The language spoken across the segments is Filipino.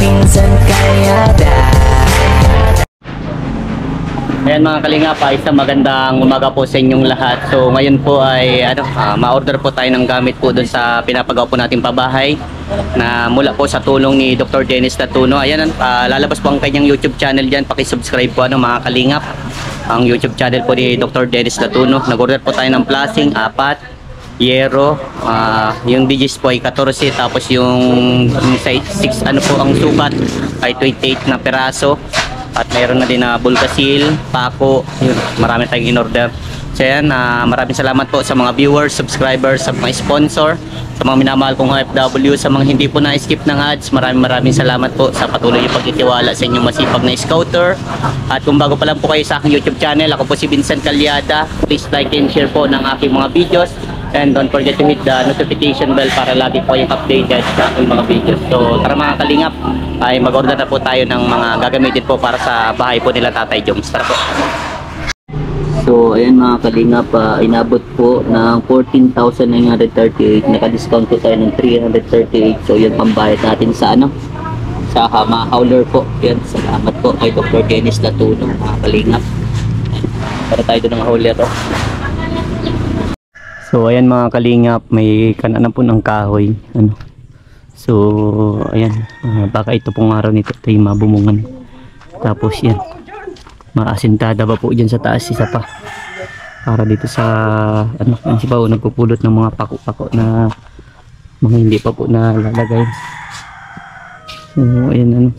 Vincent Calyada. Ayan mga kalingap, isang magandang umaga po sa inyong lahat. So ngayon po ay ma-order po tayo ng gamit po doon sa pinapagawa po nating pabahay na mula po sa tulong ni Dr. Dennis Latuno. Ayan, lalabas po ang kanyang YouTube channel dyan. Paki-subscribe po mga kalingap ang YouTube channel po ni Dr. Dennis Latuno. Nag-order po tayo ng plasing, 4, yero, yung digits po ay 14, tapos yung size 6 po ang sukat ay 28 na peraso. At mayroon na din na bulkasil, pako, yun, marami tayong in-order. So yan, maraming salamat po sa mga viewers, subscribers, sa mga sponsor, sa mga minamahal kong OFW, sa mga hindi po na-skip ng ads. Maraming salamat po sa patuloy yung pagtitiwala sa inyong masipag na scouter. At kung bago pa lang po kayo sa aking YouTube channel, ako po si Vincent Calyada. Please like and share po ng aking mga videos. And don't forget to hit the notification bell para lagi po yung updated sa aking mga videos. So tara mga kalingap, ay mag-order na po tayo ng mga gagamitin po para sa bahay po nila Tatay Joms. Tara po. So ayan mga kalingap, inabot po ng 14,938. Naka-discount po tayo ng 338. So yun pambayad natin sa sa mga hauler po. Yan, salamat po kay Dr. Dennis Latuno mga kalingap. Para tayo doon ng hauler. So ayan mga kalingap, may kanan po ng kahoy. So ayan, baka ito pong araw nito tayo mabumungan. Tapos yan, maasintada ba po dyan sa taas, isa pa para dito sa ang sibaw nagpupulot ng mga pako-pako na mga hindi pa po nalalagay. So ayan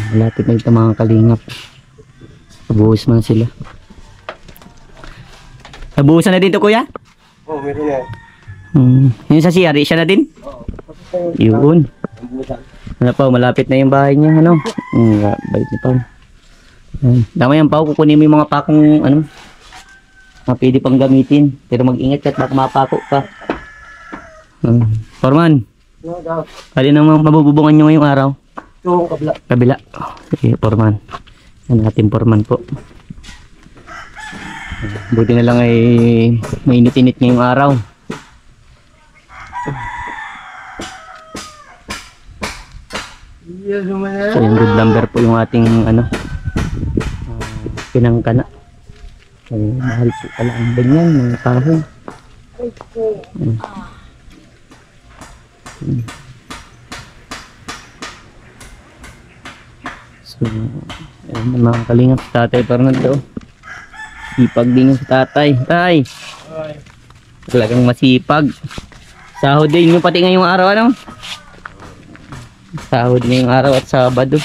malapit na ito mga kalingap. Nabuhos man sila. Nabuhusan na din to kuya? Oo, meron yan. Yung sa CR, siya na din? Oo. Yun. Malapit na yung bahay niya, bait niya pa. Dama yan pa, kukunin mo yung mga pakong, mga pwede pang gamitin. Pero mag-ingat ka at baka mapako ka. Foreman, alin ang mabububungan nyo ngayong araw? Ito, kabila. Kabila. Sige, Foreman. Yan ating foreman po. Buti na lang ay mainit-init ngayong araw. So yung good lumber po yung ating pinangkana. Mahal po pala ang ganyan ng kahoy. So ayan mga kalingap, Tatay Fernando. Sipag din yung tatay. Tay! Talagang masipag. Sahod din yung pati ngayong araw Sahod ngayong araw at Sabado.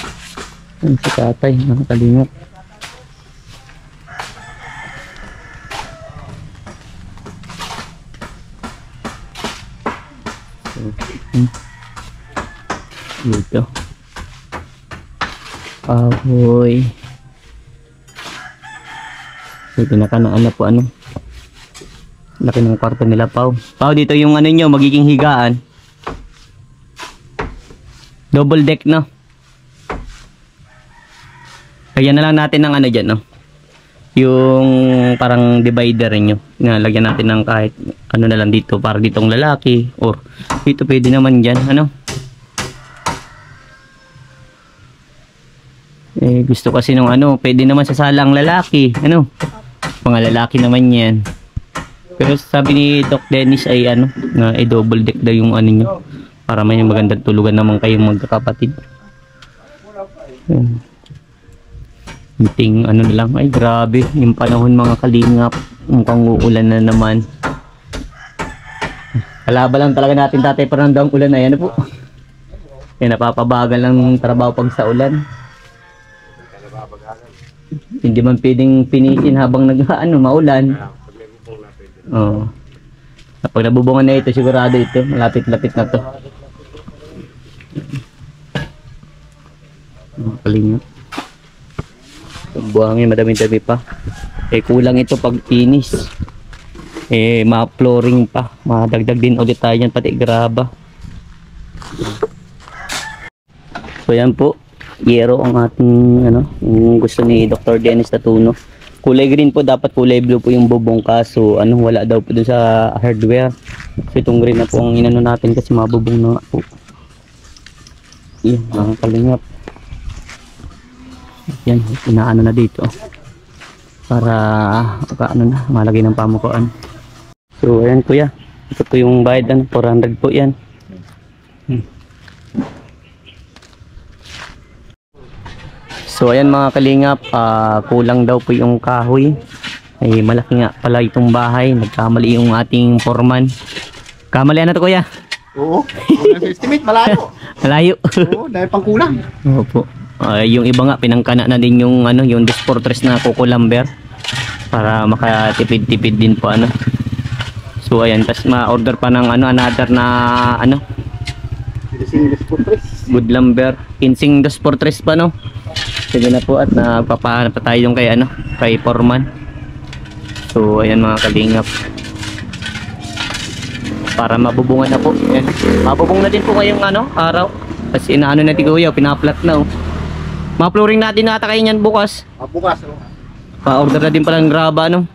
Ayan si tatay, mga kalingap. Dito. Ahoy. May pinakanaan na po laki ng kwarto nila Pao. Pao, dito yung nyo magiging higaan. Double deck Lagyan na lang natin ng dyan yung parang divider nyo. Nalagyan natin ng kahit na lang dito para ditong lalaki or dito pwede naman dyan gusto kasi nung pwede naman sa salang lalaki mga lalaki naman yan, pero sabi ni Doc Dennis ay na double deck daw yung nyo para may magandang tulugan naman kayong magkakapatid. Hinting na lang, ay grabe yung panahon mga kalingap, mukhang uulan na naman. Kalaba lang talaga natin Tatay Fernando ang ulan na yan po. Napapabagal ng trabaho pag sa ulan. Hindi man pwedeng pinisin habang maulan. Kapag nabubungan na ito, sigurado ito malapit-lapit na to. Kalingap. Buhangin madami-dami pa. Kulang ito pag finish. Ma-flooring pa. Madagdag din ulit tayo yan, pati graba. So yan po. Yero ang ating yung gusto ni Dr. Dennis Latuno. Kulay green po, dapat kulay blue po yung bubong, kaso ano, wala daw po dun sa hardware. So itong green na po ang inano natin kasi mabubong na nga po. Yan, mga kalingap. Yan, inaano na dito para ano na, malagay ng pamukuan. So ayan kuya, ito po yung bayad, 400 po yan. So ayan mga kalingap, kulang daw po yung kahoy. Ay malaki nga pala itong bahay, nagkamali yung ating foreman. Kamali na to kuya? Oo. Estimate, malayo. Malayo. Oo, dahil pang kulang. Opo. Yung iba nga pinangkana na din yung ano, yung Desportres na kukulamber para makatipid-tipid din po ano. So ayan, tas ma-order pa ng ano, another na ano, good lumber, kinsing Desportres pa no. Sige na po at nagpapahanap pa tayo yung kay ano, kay foreman. So ayan mga kalingap, para mabubungan na po. Ayan. Mabubung na din po ngayong ano, araw. Kasi inaano natin kuya, pinaplat na oh. Ma-flooring natin nata kayo niyan bukas. Bukas. Pa-order na din pala ng graba no.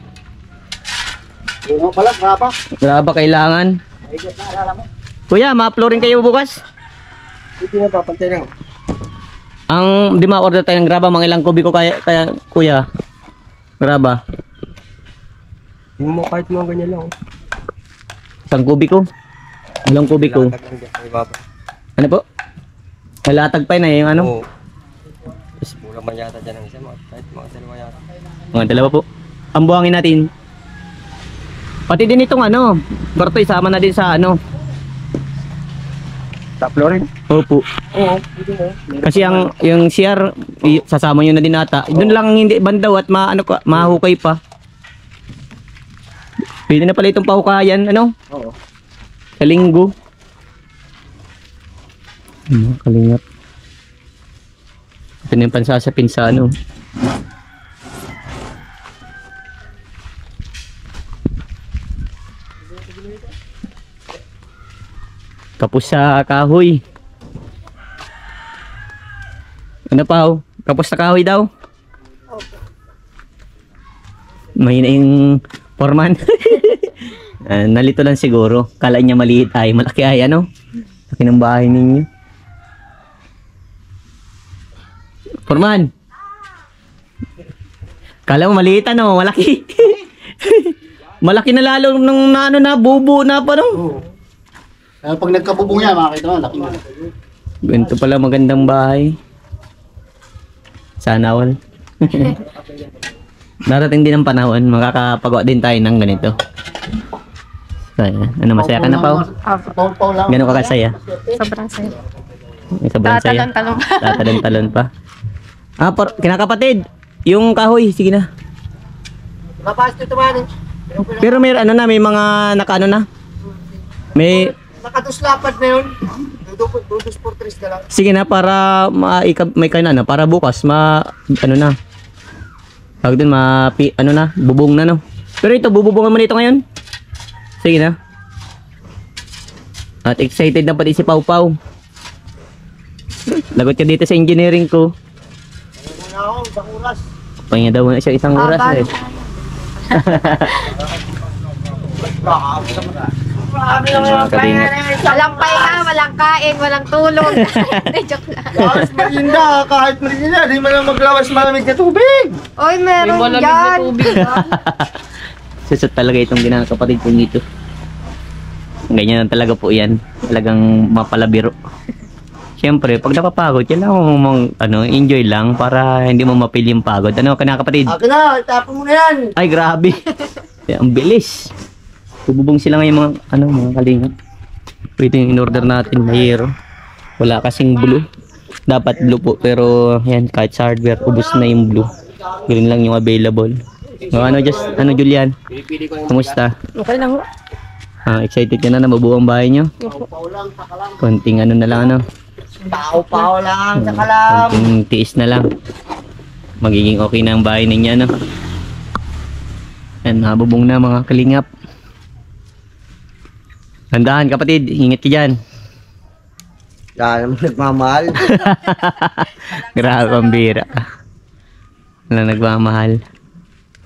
Oo pala, graba. Graba kailangan. Ay, naalala mo. Kuya, ma-flooring kayo bukas? Hindi na papantay lang. Ang di ma-order tayo ng graba, mga ilang kubiko kaya kuya? Graba. Yung mo kahit mga ganyan lang. Isang kubiko? Ilang kubiko? Ano po? Malatag pa na yung ano? Oo. Mura man yata dyan ang isa, kahit mga dalawa yata. Mga dalawa po. Ang buhangin natin. Pati din itong ano, barto isama na din sa ano. Sa flooring? Opo. Oo, hindi mo. Kasi yung CR, sasama nyo na din ata. Doon lang hindi bandaw at mahukay pa. Pwede na pala itong pahukayan, ano? Oo. Sa linggo. Kalingap. Ito na yung pansasapin sa ano. Kapos sa kahoy. Ano pa oh? Kapos sa kahoy daw? Mahina yung foreman. Nalito lang siguro. Kala niya maliit ay malaki ay ano? Laki ng bahay ninyo. Foreman. Kala mo maliit ano? Malaki. Malaki na lalo nung ano na bubo na pa no? Pag nagkabubong niya, makakita mo, laki mo. Ganito pala magandang bahay. Sana all. Darating din ang panahon, makakapagawa din tayo ng ganito. So, ano, masaya ka na pa? Paul lang. Gano'n ka kasaya? Sobrang saya. Sobrang saya. Tatalon-talon pa. Tatalon-talon pa. Kinakapatid, yung kahoy, sige na. Mapas dito man. Pero may ano na, may mga nakaano na. May Nakaduslapad na yun. Dudus for 3 na lang. sige na para may kayo na, para bukas ano na. Tawag dun, ano na, bubong na no. Pero ito, bububungan mo nito ngayon. Sige na. At excited na pati si Pau Pau. Lagot ka dito sa engineering ko. Muna ako, isang oras. Pahinga daw na siya isang oras eh. Marami naman yung Kalingap. Walang pahinga, walang kain, walang tulog. Hindi, joke lang. lawas merinda, kahit merinda, di mo lang maglawas malamig na tubig. Oy, meron dyan. Susot talaga itong ginakapatid ko dito. Ganyan lang talaga po yan. Talagang mapalabiro. Siyempre, pag napapagod, kailangan mo enjoy lang para hindi mo mapili yung pagod. Ano, kanakapatid? Akin na, itapon mo na yan. Ay, grabe. Ang bilis. Bububong sila ngayon mga kalingap. Ito yung in-order natin na hero. Wala kasing blue. Dapat blue po, pero yan, kahit sa hardware, ubos na yung blue. Green lang yung available. Julian? Kumusta? Okay lang. Excited ka na mabuo ang bahay nyo? Konting ano na lang ano? Pao-pao lang, saka lang. Konting tiis na lang. Magiging okay na ang bahay ninyo ano? Yan, nabubong na mga kalingap. Tandaan kapatid, ingat ka dyan. Yan naman nagmamahal. Grabe ang bira. Wala nagmamahal.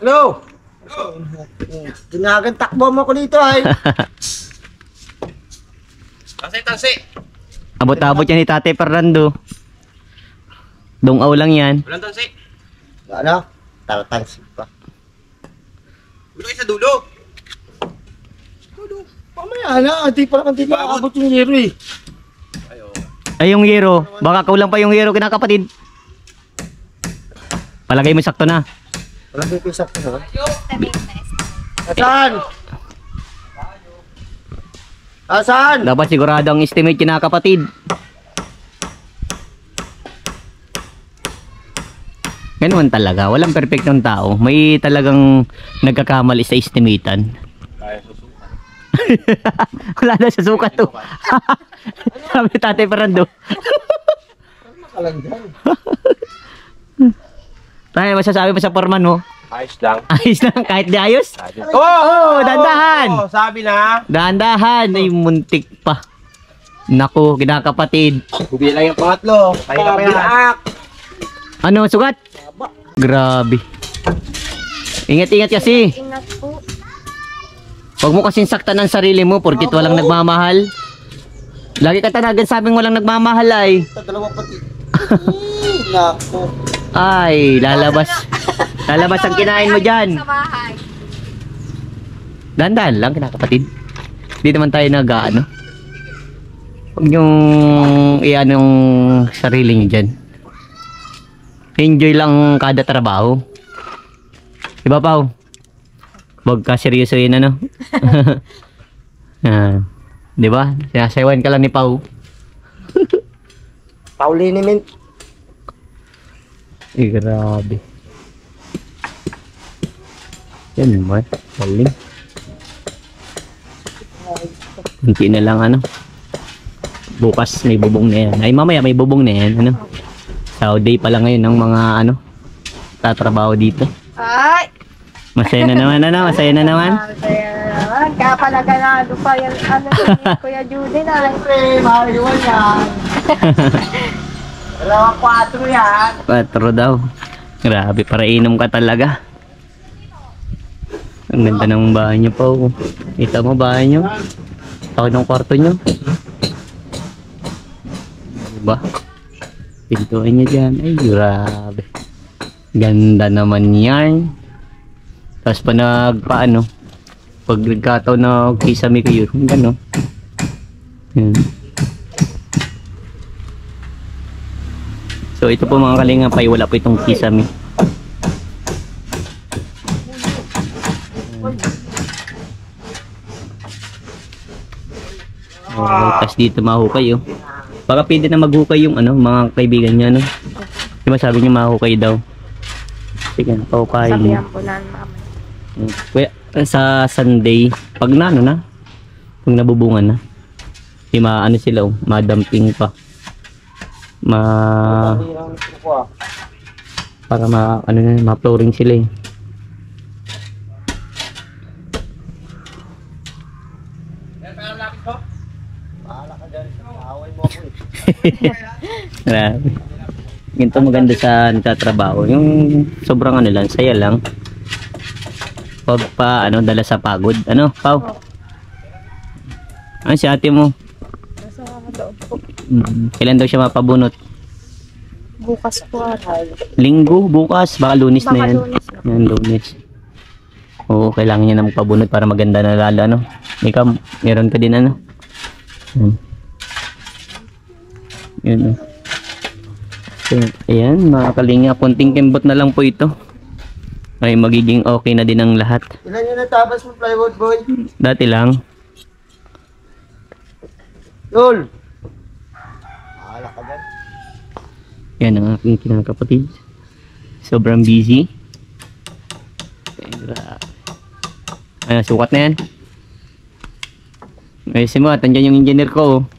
Hello! Ginagan takbo mo ko dito ay. Tansi. Abot-abot yan ni Tate Fernando. Dungaw lang yan. Walang tansi. Ano? Taratang pa. Dulo kayo sa dulo. Pamaya na, hindi pa makakabot yung hero eh. Ay, yung hero. Baka kulang pa yung hero kinakapatid. Palagay mo sakto na. Walang pipisak ko na. Asan? Asan? Dapat sigurado ang estimate kinakapatid. Ganun talaga. Walang perfectong tao. May talagang nagkakamali sa estimatean. Wala na sa sukat to. Sabi Tate Fernando. Makalang dyan. Tayo, masasabi mo sa foreman mo? Ayos lang. Ayos lang, kahit di ayos. Oh, dahan-dahan. Sabi na. Dahan-dahan. Ay, muntik pa. Naku, kinakapatid. Gubi lang yung pangatlo. Kaya na pa yan. Ano, sugat? Grabe. Ingat-ingat kasi. Ingat po. Huwag mo kasing saktan ang sarili mo porkit walang nagmamahal. Lagi ka tanagan sabing walang nagmamahal ay. Sa dalawang pati. Nako. Ay, lalabas. Lalabas ang kinain mo dyan. Sa bahay. Dahan-dahan lang, kinakapatid. Hindi naman tayo nag-ano. Huwag niyong i-ano yung sarili niyo dyan. Enjoy lang kada trabaho. Diba, Pao? Huwag ka seryosoin, ano? Diba? Sinasayawan ka lang ni Pao. Paulini mint. Eh, grabe. Yan naman. Galing. Kunti na lang, ano? Bukas may bubong na yan. Ay, mamaya may bubong na yan, ano? Saturday pa lang ngayon ng mga, ano? Tatrabaho dito. Ay! Masaya na naman, ano? Masaya na naman. Kaya pala ganado pa yung ano ni Kuya Judy na. Siyempre, mahaliwan yan. Dalawang 4 yan. 4 daw. Grabe, para inom ka talaga. Ang ganda ng bahay niyo pa. Oh. Kita mo bahay niyo? Takot ng kwarto niyo. Diba? Pintuan niya dyan. Ay, grabe. Ganda naman yan. Tapos pa nagpaano. Pag nagkataon na kisame kayo. Gano. Yan. So ito po mga kalingapay, wala po itong kisame. Tapos dito mahukay oh. Baka pwede na maghukay yung ano, mga kaibigan niya no. Diba sabi niya mahukay daw. Sige, pahukayin niya. Sabihan po na mama. Kuya, sa Sunday, pag na ano na, pag nabubungan na, ano sila oh, madamping pa. Para ano na, ma-flooring sila eh. Bahala ka dyan. Away mo ako eh. Grabe. Ganito maganda sa nagtatrabaho. Yung sobrang ano lang, saya lang. Pag pa, ano, dala sa pagod. Ano, Pao? Ano si ate mo? Nasa loob po. Kailan daw siya mapabunot? Bukas po atay. Linggo, bukas, baka Lunes na Baka yan. Lunes na. Yan, Lunes. Oo, kailangan niya na magpabunot para maganda na lalo, ano. Ikaw, meron ka din, ano. Yun, oh. So, ayan, mga kalinga, konting kembot na lang po ito. Ay, magiging okay na din ang lahat. Ilan yung natabas mo, plywood boy? Dati lang. Yul! Bahala ka dyan. Yan ang aking kinakapatid. Sobrang busy. Ay, sukat na yan. Ayusin mo, at andyan yung engineer ko.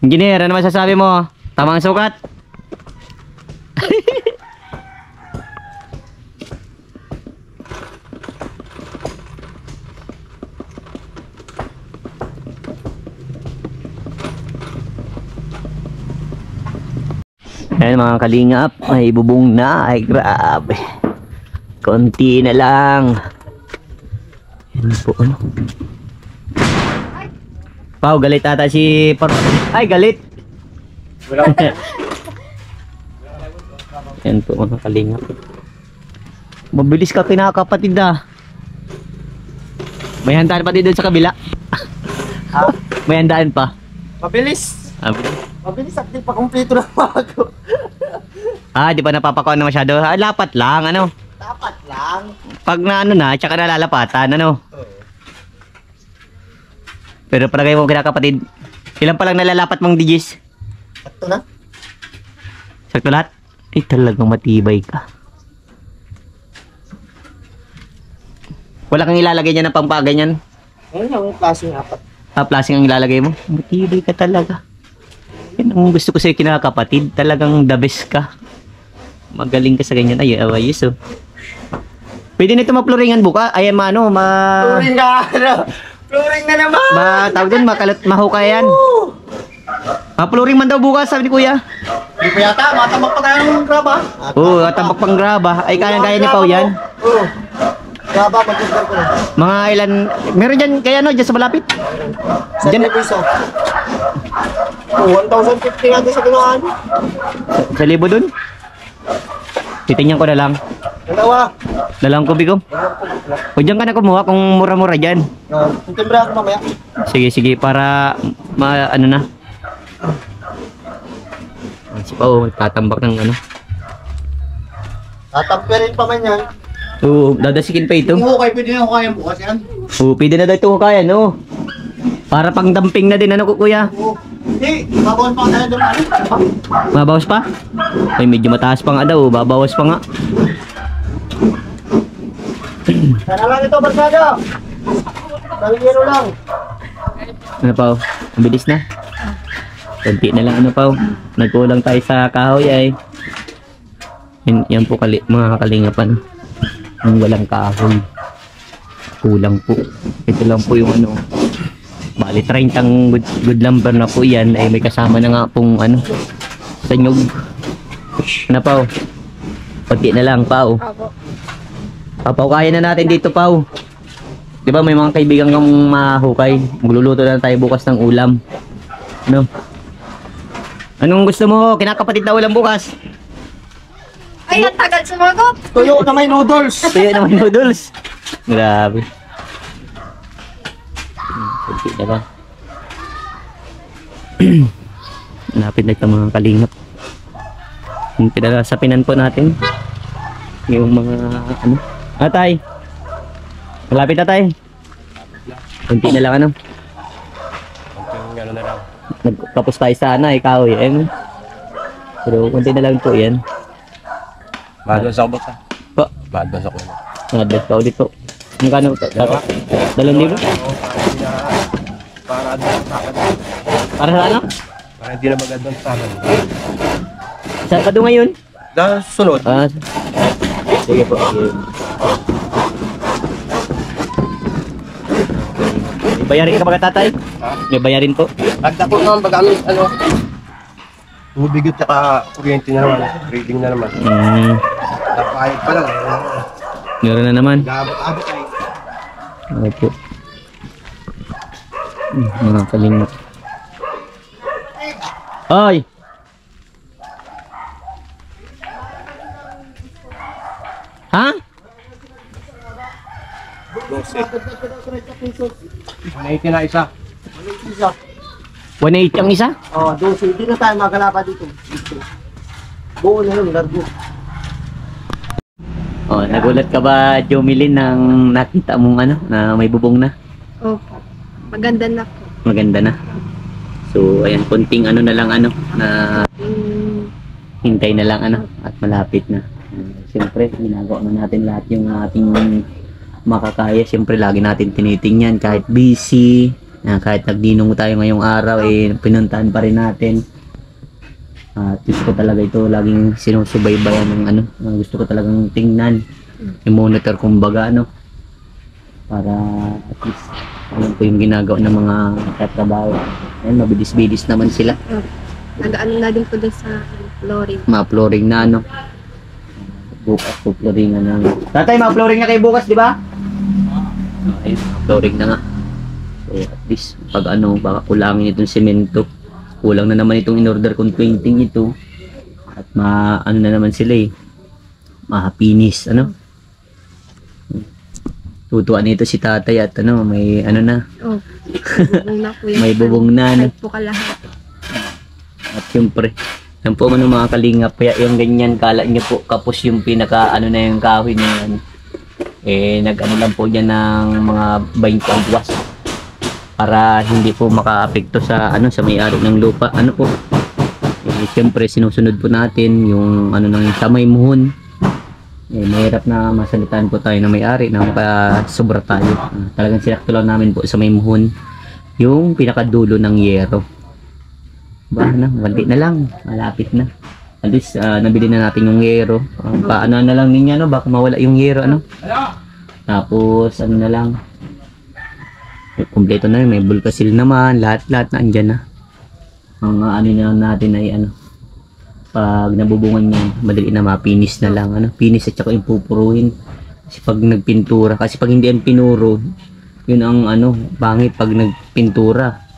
Engineer, ano masasabi mo? Tamang sukat? Ayan mga kalingap, ay bubong na, ay grabe. Konti na lang. Yan po, ano. Pao, galit ata si Ay, galit. Yan po, mga kalingap. Mabilis ka, kinakapatid na. May handaan pa din doon sa kabila. May handaan pa. Mabilis. Mabilis at di pa kumpleto na ako. Di pa napapakuan na masyado. Lapat lang, ano. Dapat lang. Pag na ano na, tsaka nalalapatan, ano. Pero palagay mo kinakapatid, ilan pa lang nalalapat mong digis? Sakto na. Sakto lahat? Ay, talagang matibay ka. Wala kang ilalagay niya ng pampaganyan? Ayun yung klaseng apat. Plasing ang ilalagay mo? Matibay ka talaga. Yan ang gusto ko sa'yo kinakapatid. Talagang the best ka. Magaling ka sa ganyan. Ay, ayos oh. Pwede nito mapluringan buka. Ay, Flooring ka, ano? Flooring na naman! tawag doon, mahukayan. Mapluring man daw bukas, sabi ni Kuya. Hindi pa yata, matambak pa tayo ng graba. Oo, tambak pang graba. Ay, kaya ni Pao yan. Oo. Graba, mag-grab ko na. Mga ilan, meron dyan, kaya no, dyan sa malapit. Dyan, 7 piso. 1,050 nga doon sa ginawan. sa libo dun. Titingnan ko na lang. Dalawa. Dalang ko, Bigo. O dyan ka na kumuha kung mura-mura dyan. Timbre ako mamaya. Sige, para, ano na. Si Pao, tatambak ng ano. Tatamperin pa man yan. Oo, dadasikin pa ito. Kung hukay, pwede na hukayan bukas yan. Oo, pwede na daw ito kaya, no? Para pang dumping na din, ano Kuya? Oo. Hindi, babawan pa tayo doon. Mabawas pa? Ay, medyo mataas pa nga daw, babawas pa nga. Sana lang ito, Barsado. Talingero lang. Ano Pao? Ang bilis na. Kunti na lang ano Pao. Nagkulang tayo sa kahoy ay. Yan po mga kalingapan. Ang walang kahoy. Kulang po. Ito lang po yung ano. Bali 30 ang good lumber na po yan ay may kasama na nga pong ano. Sanyog. Ano Pao? Kunti na lang Pao. Opo. Papaukayan na natin dito Pao. Di ba may mga kaibigan kang mahukay. Magluluto na tayo bukas ng ulam. Ano? Anong gusto mo? Kinakapatid na ulam bukas. Ay, ang tagal sumagot. Tuyo na may noodles. Tuyo naman noodles. Grabe. Kunti na ba? Hanapin na ito mga kalingap. Yung pinalasapinan po natin. Yung mga ano. Tay. Malapit na tay. Kunti na lang ano. Gano'n na lang. Nagtapos tayo sana ikaw eh. Pero kunti na lang po yan. Badwas ako ba? Po. Badwas ako. Nag-advance ka ulit po. Magkano? 2,000? Para advance sa akin. Para sa ano? Para hindi na mag-advance sa akin. Saan ka doon ngayon? Sunod. Sige po. Sige. May bayarin ka ba tatay? May bayarin po. Agda po naman pag ano, tubig at saka kuryente na naman, reading na naman. Napahit pa lang eh. Meron na naman. Gabot-abot ay. Opo. Mga kalingap. Ay! Ha? 180 na isa. 180 ang isa? Oh, 12. Hindi na tayo magalapa dito. Buo na yun, largo. Oh, nagulat ka ba, Jomilin, nang nakita mong ano, na may bubong na? Opo. Maganda na po. Maganda na. So, ayan, konting ano na lang ano, na hintay na lang ano, at malapit na. Siyempre, ginagawa na natin lahat yung ating makakaya. Siyempre, lagi natin tinitingnan kahit busy, kahit nagdinong tayo ngayong araw, eh, pinuntahan pa rin natin. At gusto ko talaga ito, laging sinusubaybayan ng ano, gusto ko talagang tingnan, i-monitor kumbaga ano, para at least alam ko yung ginagawa ng mga katrabaho. Ayun, mabilis-bilis naman sila. Nag-ano na din po doon sa flooring. Mga flooring na ano. Bukas po flooring na lang. Tatay, mga flooring na kayo bukas, di ba? Okay, flooring na nga. So at least, pag ano, baka kulangin itong semento. Kulang na naman itong in-order kong 20 ito. At ano na naman sila eh. Mahapinis, ano? Tutuan nito si tatay at ano, may ano na. Oh, bubong na po yan. May bubong na, ano? Kahit po kalahat. At syempre, yan po man mga kalingap, kaya yung ganyan, kala nyo po, kapos yung pinaka, ano na yung kahoy na yan. Eh, nag-ano lang po dyan ng mga 20 agwas. Para hindi po maka-apekto sa, ano, sa may-ari ng lupa. Ano po, eh, syempre, sinusunod po natin yung, ano nang sa may muhon. Eh, mahirap na masalitaan po tayo na may-ari na makasobra tayo. Talagang sinakto lang namin po sa may muhon yung pinakadulo ng yero. Ba na, wanti na lang, malapit na. At least nabili na natin yung yero. Paano na lang niya, no, baka mawala yung yero, ano. Tapos ano na lang, kompleto na yun, may bulkasil naman, lahat na andyan na. Mga ano na natin ay ano, pag nabubungan yan, madali na mapinis na lang, ano, pinis at saka yung pupuruhin. Kasi pag nagpintura, kasi pag hindi ang pinuro, yun ang ano, pangit pag nagpintura.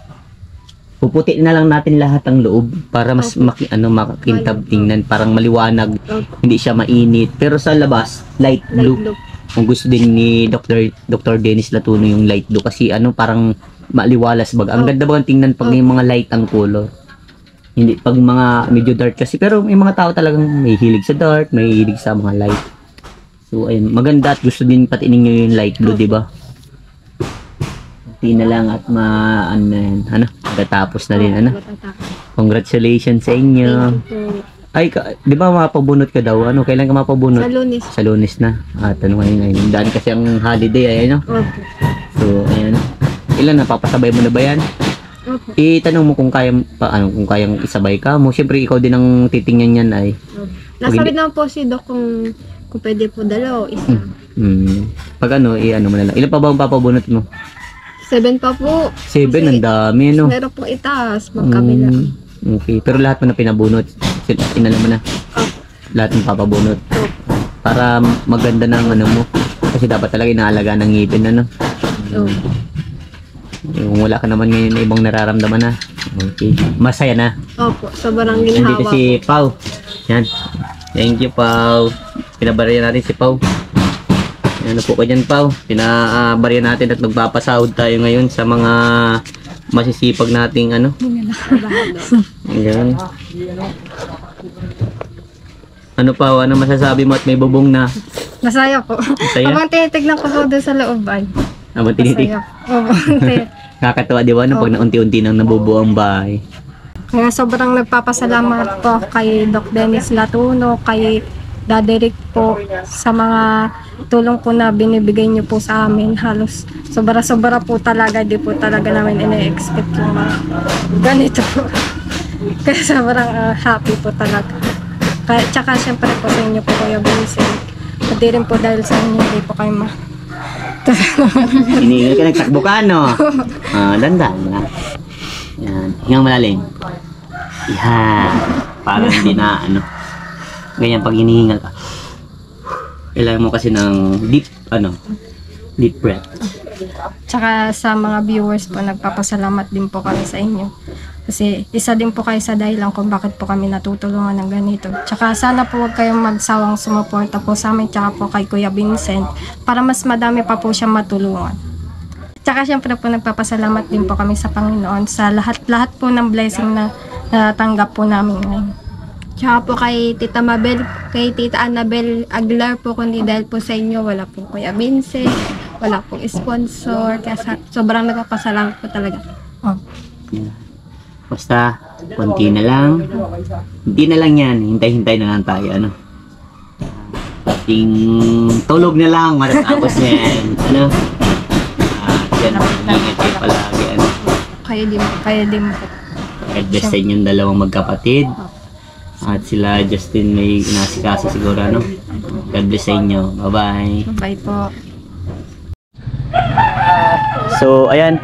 Puputi na lang natin lahat ang loob para mas makintab tingnan, parang maliwanag, hindi siya mainit. Pero sa labas, light blue. Kung gusto din ni Dr. Dennis Latuno yung light blue kasi ano, parang maliwalas bag. Ang ganda ba tingnan pag may mga light ang color. Hindi pag mga medyo dark kasi, pero may mga tao talagang may hilig sa dark, may hilig sa mga light. So ayun, maganda at gusto din pati ninyo yung light blue, di ba? Na lang at ano, matatapos na din, ano. Congratulations sa inyo. Ay, di ba mapabunot ka daw? Ano, kailan ka mapabunot? Sa Lunes. Sa Lunes na. Ano ngayon. Daan kasi ang holiday, ayan, no? So, ayan. Ilan, napapasabay mo na ba yan? Itanong mo kung kayang isabay ka mo. Siyempre, ikaw din ang titingnan yan ay. Nasabi naman po si Doc kung pwede po dalaw, isa. Pag ano, ano mo na lang. Ilan pa ba ang papabunot mo? 7 pa po. 7, ang dami, no? Meron pong itaas, magkabila. Okay, pero lahat mo na pinabunot. Inalam mo na. Lahat ng papabunot. Para maganda ng ano mo. Kasi dapat talaga inaalaga ng ngipin, ano? Yung wala ka naman ngayon na ibang nararamdaman na. Okay. Masaya na. Opo, sobrang Nandito ginhawa. si Pau. Yan. Thank you, Pau. Pinabarya natin si Pau. Ano po ka dyan, Pau? Pinabarya natin at magpapasahod tayo ngayon sa mga masisipag nating ano. Ayan. Ano, Pau? Ano masasabi mo at may bubong na? Masaya po. Masaya? Habang tinitignan ko po doon sa loob ay. Habang tinitig. Masaya. Opo. Nakakatawa, di ba? No? Pag naunti-unti nang nabubuo ang bahay. Kaya sobrang nagpapasalamat po kay Doc Dennis Latuno, kay Daddy Rick po sa mga tulong po na binibigay niyo po sa amin. Halos sobra-sobra po talaga, di po talaga namin ine-expect yung mga ganito po. Kaya sobrang happy po talaga. Kaya, tsaka syempre po sa inyo po, Kuya Vincent. Pati rin po dahil sa inyo, hindi po kayo Iniingal ka, nagtakbo ka, no? Dandan na. Yan. Hingang malalim. Yan. Parang hindi na, ano. Ganyan pag hinihingal ka. Kailangan mo kasi ng deep breath. Tsaka sa mga viewers po, nagpapasalamat din po kami sa inyo. Kasi isa din po kayo sa dahilan kung bakit po kami natutulungan ng ganito. Tsaka sana po huwag kayong magsawang sumuporta po sa amin, tsaka po kay Kuya Vincent, para mas madami pa po siyang matulungan. Tsaka syempre po nagpapasalamat din po kami sa Panginoon sa lahat po ng blessing na natanggap po namin ngayon. Tsaka po kay Tita Mabel, kay Tita Annabel Aguilar po, kundi dahil po sa inyo, wala po Kuya Vincent, wala pong sponsor, kaya sobrang nagpapasalamat po talaga. Basta, konti na lang. Hindi na lang yan. Hintay-hintay na lang tayo, ano. Tulog na lang, matatapos yan. Ano? Yan, ingat kayo palagi, ano. Kaya din po. God bless sa inyong dalawang magkapatid. At sila Justin may inasikasa siguro, ano. God bless sa inyo. Bye-bye. Bye po. So, ayan,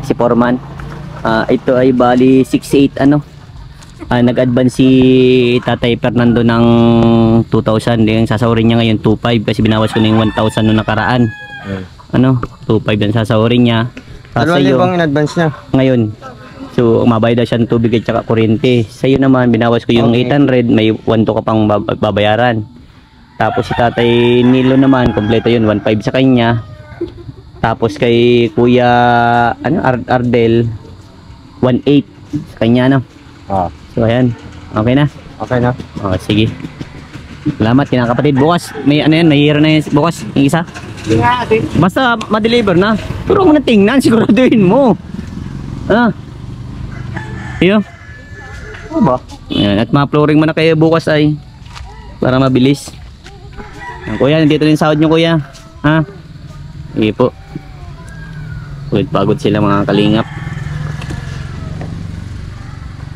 si Foreman. Ito ay bali 6'8", ano. nag-advance si Tatay Fernando ng 2,000. Yung sasahurin niya ngayon 2,500 kasi binawas ko na yung 1,000 noong nakaraan. Ano? 2,500 yung sasahurin niya. Ano bang in-advance niya? Ngayon. So, mabayad na siya ng tubig at saka kuryente. Sa'yo naman, binawas ko yung 800, may 1,200 ka pang babayaran. Tapos si Tatay Nilo naman, kompleto yun, 1,500 sa kanya. Tapos kay Kuya Ardel, 1,800 sa kanya, no? So, ayan. Okay na? Okay na. Sige. Salamat, kinakapatid. Bukas, may ano yan, may hero na yan bukas, yung isa. Basta ma-deliver na. Pero mo na tingnan, siguraduhin mo. Iyo. Ano ba? Ayan, at ma-flooring mo na kayo bukas ay para mabilis. Ayan, kuya, nandito din sahod nyo, kuya. Ha? Sige po. Pagod sila mga kalingap.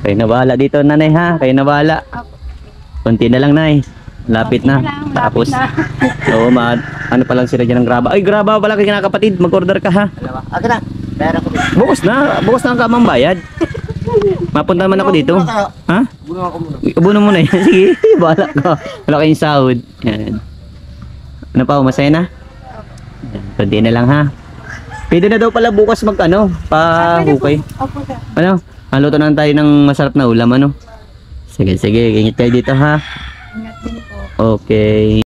Kayo na bahala dito, nanay, ha? Kayo na bahala. Kunti na lang, nay. Lapit na. Tapos, oo, ano pa lang sila dyan ng graba. Ay, graba pala kayo kinakapatid. Mag-order ka, ha? Aga na. Pera ko. Bukas na ang kamang bayad. Mapunta naman ako dito. Ha? Buno ako muna. Ubuno mo na yan. Sige, bahala ka. Wala kayong sahod. Yan. Ano pa, masaya na? Kunti na lang, ha? Pwede na daw pala bukas pa-hukay. Ano? Haluto na tayo ng masarap na ulam, ano? Sige, ingat kayo dito, ha? Okay.